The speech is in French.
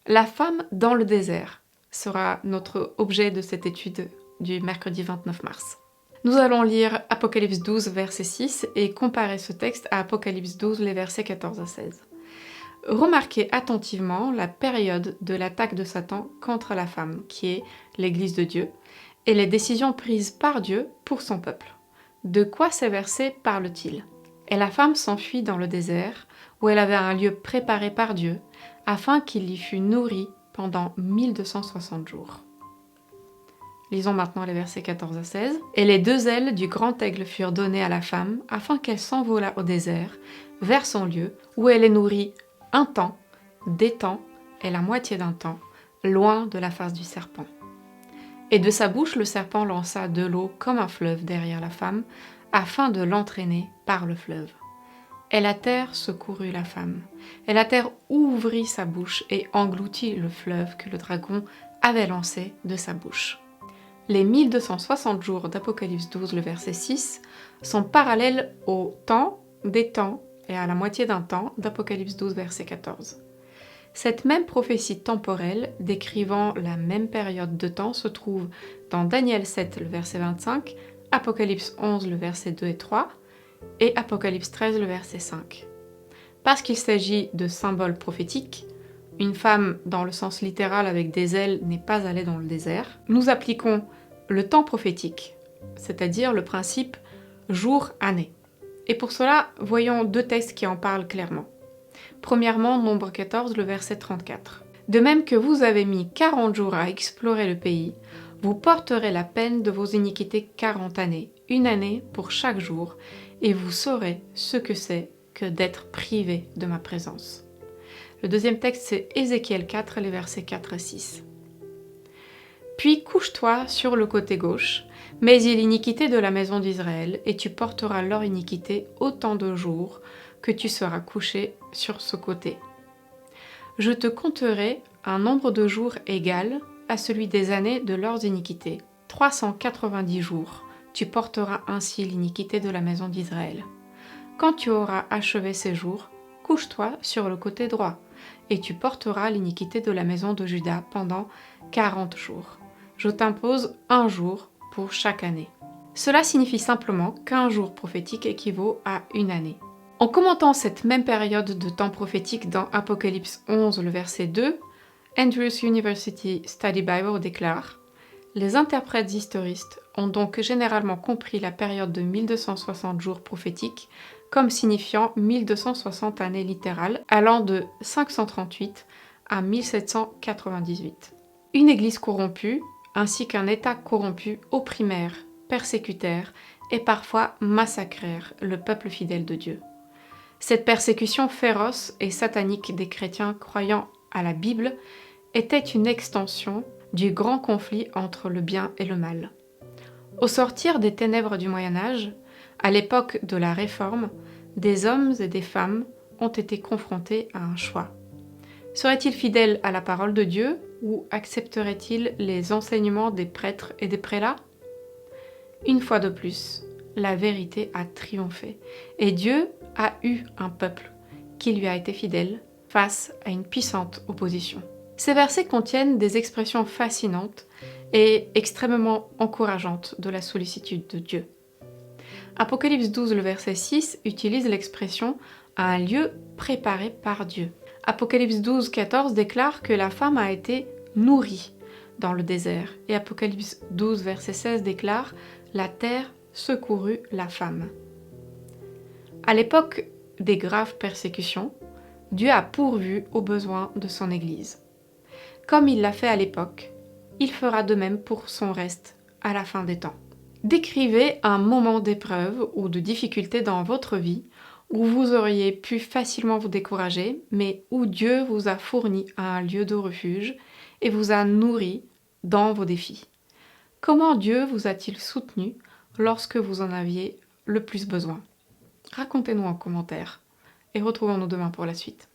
La femme dans le désert sera notre objet de cette étude du mercredi 29 mars. Nous allons lire Apocalypse 12, verset 6 et comparer ce texte à Apocalypse 12, les versets 14 à 16. Remarquez attentivement la période de l'attaque de Satan contre la femme, qui est l'Église de Dieu, et les décisions prises par Dieu pour son peuple. De quoi ces versets parlent-ils ? Et la femme s'enfuit dans le désert, où elle avait un lieu préparé par Dieu, afin qu'il y fût nourri pendant 1260 jours. Lisons maintenant les versets 14 à 16. « Et les deux ailes du grand aigle furent données à la femme, afin qu'elle s'envolât au désert, vers son lieu, où elle est nourrie un temps, des temps et la moitié d'un temps, loin de la face du serpent. Et de sa bouche le serpent lança de l'eau comme un fleuve derrière la femme, afin de l'entraîner par le fleuve. Et la terre secourut la femme. Et la terre ouvrit sa bouche et engloutit le fleuve que le dragon avait lancé de sa bouche. » Les 1260 jours d'Apocalypse 12, le verset 6, sont parallèles au temps, des temps et à la moitié d'un temps d'Apocalypse 12, verset 14. Cette même prophétie temporelle, décrivant la même période de temps, se trouve dans Daniel 7, le verset 25, Apocalypse 11, le verset 2 et 3, et Apocalypse 13, le verset 5. Parce qu'il s'agit de symboles prophétiques, une femme dans le sens littéral avec des ailes n'est pas allée dans le désert, nous appliquons le temps prophétique, c'est-à-dire le principe jour-année. Et pour cela, voyons deux textes qui en parlent clairement. Premièrement, Nombre 14, le verset 34. « De même que vous avez mis 40 jours à explorer le pays, vous porterez la peine de vos iniquités 40 années, une année pour chaque jour, et vous saurez ce que c'est que d'être privé de ma présence. » Le deuxième texte, c'est Ézéchiel 4, les versets 4 à 6. « Puis couche-toi sur le côté gauche, mais il l'iniquité de la maison d'Israël, et tu porteras leur iniquité autant de jours que tu seras couché sur ce côté. Je te compterai un nombre de jours égal à celui des années de leurs iniquités. 390 jours, tu porteras ainsi l'iniquité de la maison d'Israël. Quand tu auras achevé ces jours, couche-toi sur le côté droit, et tu porteras l'iniquité de la maison de Juda pendant 40 jours. Je t'impose un jour pour chaque année. » Cela signifie simplement qu'un jour prophétique équivaut à une année. En commentant cette même période de temps prophétique dans Apocalypse 11, le verset 2, Andrews University Study Bible déclare « Les interprètes historistes ont donc généralement compris la période de 1260 jours prophétiques comme signifiant 1260 années littérales, allant de 538 à 1798. Une église corrompue, ainsi qu'un État corrompu opprimèrent, persécutèrent et parfois massacrèrent le peuple fidèle de Dieu. Cette persécution féroce et satanique des chrétiens croyant à la Bible était une extension du grand conflit entre le bien et le mal. Au sortir des ténèbres du Moyen-Âge, à l'époque de la Réforme, des hommes et des femmes ont été confrontés à un choix. Seraient-ils fidèles à la parole de Dieu ou accepteraient-ils les enseignements des prêtres et des prélats ? Une fois de plus, la vérité a triomphé et Dieu a eu un peuple qui lui a été fidèle face à une puissante opposition. Ces versets contiennent des expressions fascinantes et extrêmement encourageantes de la sollicitude de Dieu. Apocalypse 12, le verset 6 utilise l'expression « un lieu préparé par Dieu ». Apocalypse 12, 14 déclare que la femme a été nourrie dans le désert. Et Apocalypse 12, verset 16 déclare « la terre secourut la femme ». À l'époque des graves persécutions, Dieu a pourvu aux besoins de son Église. Comme il l'a fait à l'époque, il fera de même pour son reste à la fin des temps. Décrivez un moment d'épreuve ou de difficulté dans votre vie où vous auriez pu facilement vous décourager, mais où Dieu vous a fourni un lieu de refuge et vous a nourri dans vos défis. Comment Dieu vous a-t-il soutenu lorsque vous en aviez le plus besoin ? Racontez-nous en commentaire et retrouvons-nous demain pour la suite.